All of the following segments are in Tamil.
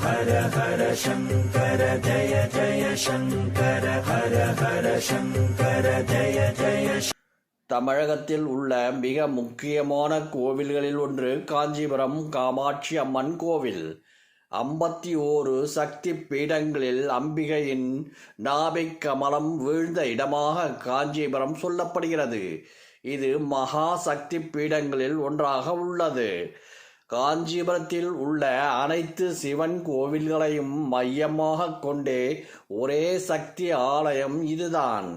ஹர ஹர சங்கர ஜய ஜய சங்கர ஹர ஹர சங்கர ஜய ஜய. தமிழகத்தில் உள்ள மிக முக்கியமான கோவில்களில் ஒன்று காஞ்சிபுரம் காமாட்சி அம்மன் கோவில். 51 சக்தி பீடங்களில் அம்பிகையின் நாபிக் கமலம் வீழ்ந்த இடமாக காஞ்சிபுரம் சொல்லப்படுகிறது. இது மகா சக்தி பீடங்களில் ஒன்றாக உள்ளது. காஞ்சிபுரத்தில் உள்ள அனைத்து சிவன் கோவில்களையும் மையமாக கொண்டே ஒரே சக்தி ஆலயம் இதுதான்.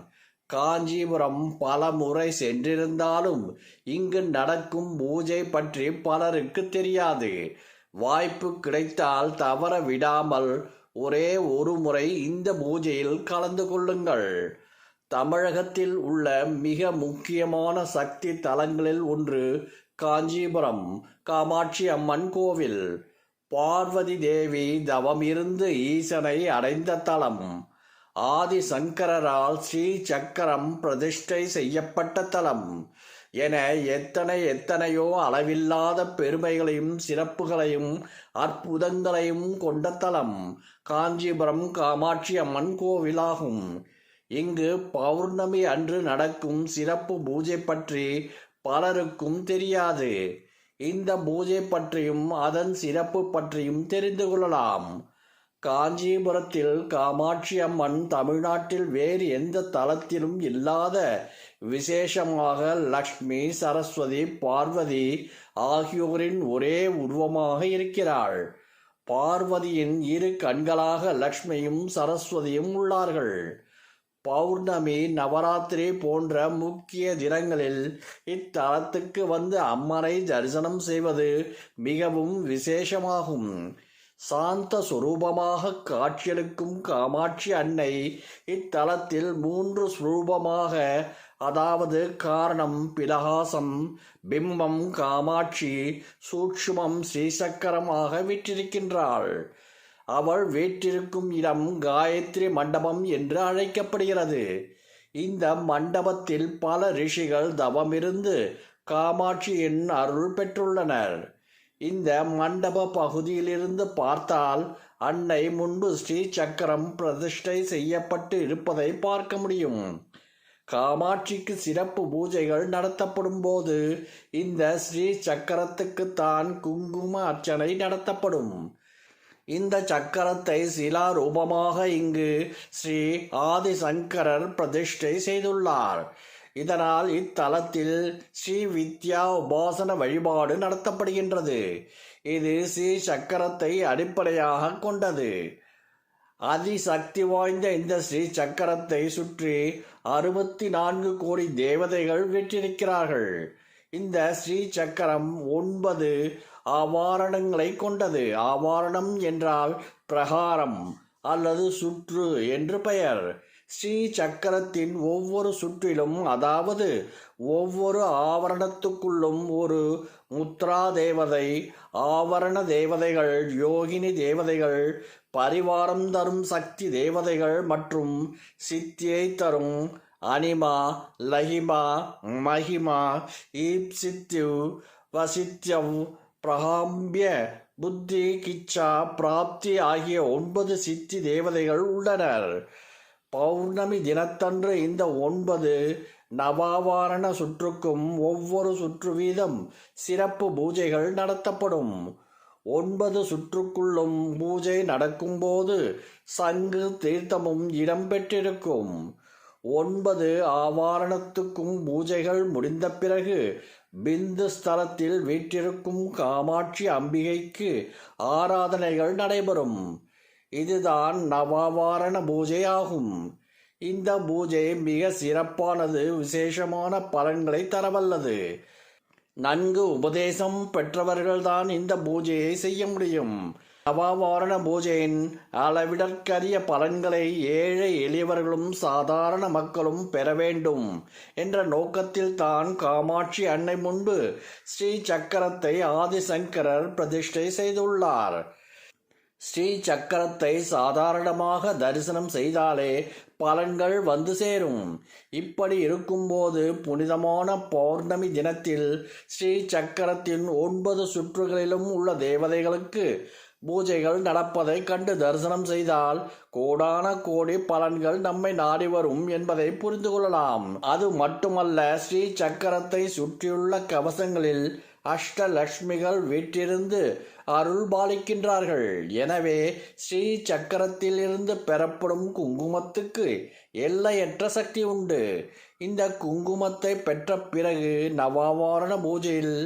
காஞ்சிபுரம் பல முறை சென்றிருந்தாலும் இங்கு நடக்கும் பூஜை பற்றி பலருக்கு தெரியாது. வாய்ப்பு கிடைத்தால் தவற விடாமல் ஒரே ஒரு முறை இந்த பூஜையில் கலந்து கொள்ளுங்கள். தமிழகத்தில் உள்ள மிக முக்கியமான சக்தி தலங்களில் ஒன்று காஞ்சிபுரம் காமாட்சி அம்மன் கோவில். பார்வதி தேவி தவம் இருந்து ஈசனை அடைந்த தலம். ஆதி சங்கரால் ஸ்ரீ சக்கரம் பிரதிஷ்டை செய்யப்பட்ட தலம் என எத்தனையோ அளவில்லாத பெருமைகளையும் சிறப்புகளையும் அற்புதங்களையும் கொண்ட தலம் காஞ்சிபுரம் காமாட்சி அம்மன் கோவிலாகும். இங்கு பௌர்ணமி அன்று நடக்கும் சிறப்பு பூஜை பற்றி பலருக்கும் தெரியாது. இந்த பூஜை பற்றியும் அதன் சிறப்பு பற்றியும் தெரிந்து கொள்ளலாம். காஞ்சிபுரத்தில் காமாட்சி அம்மன் தமிழ்நாட்டில் வேறு எந்த தலத்திலும் இல்லாத விசேஷமாக லக்ஷ்மி, சரஸ்வதி, பார்வதி ஆகியோரின் ஒரே உருவமாக இருக்கிறாள். பார்வதியின் இரு கண்களாக லக்ஷ்மியும் சரஸ்வதியும் உள்ளார்கள். பௌர்ணமி, நவராத்திரி போன்ற முக்கிய தினங்களில் இத்தலத்துக்கு வந்து அம்மனை தரிசனம் செய்வது மிகவும் விசேஷமாகும். சாந்த சுரூபமாக காட்சியளிக்கும் காமாட்சி அன்னை இத்தலத்தில் 3 சுரூபமாக, அதாவது காரணம், பிலகாசம், பிம்பம் காமாட்சி, சூட்சுமம் ஸ்ரீசக்கரமாக வீற்றிருக்கின்றாள். அவள் வீற்றிருக்கும் இடம் காயத்ரி மண்டபம் என்று அழைக்கப்படுகிறது. இந்த மண்டபத்தில் பல ரிஷிகள் தவமிருந்து காமாட்சியின் அருள் பெற்றுள்ளனர். இந்த மண்டப பகுதியிலிருந்து பார்த்தால் அன்னை முன்பு ஸ்ரீ சக்கரம் பிரதிஷ்டை செய்யப்பட்டு இருப்பதை பார்க்க முடியும். காமாட்சிக்கு சிறப்பு பூஜைகள் நடத்தப்படும் போது இந்த ஸ்ரீ சக்கரத்துக்கு தான் குங்கும அர்ச்சனை நடத்தப்படும். இந்த சக்கரத்தை சிலா ரூபமாக இங்கு ஸ்ரீ ஆதிசங்கரர் பிரதிஷ்டை செய்துள்ளார். இதனால் இத்தலத்தில் ஸ்ரீ வித்யா உபாசன வழிபாடு நடத்தப்படுகின்றது. இது ஸ்ரீ சக்கரத்தை அடிப்படையாக கொண்டது. அதிசக்தி வாய்ந்த இந்த ஸ்ரீ சக்கரத்தை சுற்றி 64 கோடி தேவதைகள் வீற்றிருக்கிறார்கள். இந்த ஸ்ரீ சக்கரம் 9 ஆவாரணங்களை கொண்டது. ஆவாரணம் என்றால் பிரகாரம் அல்லது சுற்று என்று பெயர். ஸ்ரீ சக்கரத்தின் ஒவ்வொரு சுற்றிலும், அதாவது ஒவ்வொரு ஆவரணத்துக்குள்ளும் ஒரு முத்ரா தேவதை, ஆவரண தேவதைகள், யோகினி தேவதைகள், பரிவாரம் தரும் சக்தி தேவதைகள் மற்றும் சித்தியை தரும் அனிமா, லஹிமா, மஹிமா, ஈப்சித்யு, வசித்யவ், பிரகாம்பிய, புத்தி, கிச்சா, பிராப்தி ஆகிய 9 சித்தி தேவதைகள் உள்ளனர். பௌர்ணமி தினத்தன்று இந்த 9 நவாவாரண சுற்றுக்கும் ஒவ்வொரு சுற்று வீதம் சிறப்பு பூஜைகள் நடத்தப்படும். 9 சுற்றுக்குள்ளும் பூஜை நடக்கும்போது சங்கு தீர்த்தமும் இடம்பெற்றிருக்கும். 9 ஆவாரணத்துக்கும் பூஜைகள் முடிந்த பிறகு பிந்து ஸ்தலத்தில் வீற்றிருக்கும் காமாட்சி அம்பிகைக்கு ஆராதனைகள் நடைபெறும். இதுதான் நவாவாரண பூஜை ஆகும். இந்த பூஜை மிக சிறப்பானது, விசேஷமான பலன்களை தரவல்லது. நன்கு உபதேசம் பெற்றவர்கள்தான் இந்த பூஜையை செய்ய முடியும். நவாவாரண பூஜையின் அளவிடற்கரிய பலன்களை ஏழை எளியவர்களும் சாதாரண மக்களும் பெற வேண்டும் என்ற நோக்கத்தில் தான் காமாட்சி அன்னை முன்பு ஸ்ரீ சக்கரத்தை ஆதிசங்கரர் பிரதிஷ்டை செய்துள்ளார். ஸ்ரீ சக்கரத்தை சாதாரணமாக தரிசனம் செய்தாலே பலன்கள் வந்து சேரும். இப்படி இருக்கும்போது புனிதமான பௌர்ணமி தினத்தில் ஸ்ரீ சக்கரத்தின் 9 சுற்றுகளிலும் உள்ள தேவதைகளுக்கு பூஜைகள் நடப்பதை கண்டு தரிசனம் செய்தால் கோடான கோடி பலன்கள் நம்மை நாடி வரும் என்பதை புரிந்து கொள்ளலாம். அது மட்டுமல்ல, ஸ்ரீ சக்கரத்தை சுற்றியுள்ள கவசங்களில் அஷ்டலட்சுமிகள் வீற்றிருந்து அருள் பாலிக்கின்றார்கள். எனவே ஸ்ரீ சக்கரத்தில் இருந்து பெறப்படும் குங்குமத்துக்கு எல்லையற்ற சக்தி உண்டு. இந்த குங்குமத்தை பெற்ற பிறகு நவாவரண பூஜையில்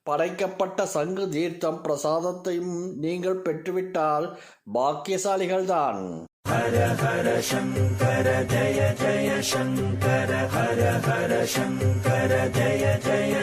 படைக்கப்பட்ட சங்கு தீர்த்தம் பிரசாதத்தையும் நீங்கள் பெற்றுவிட்டால் பாக்கியசாலிகள்தான். ஹர ஹர சங்கர ஜய ஜய சங்கர ஹர ஹர சங்கர ஜய ஜய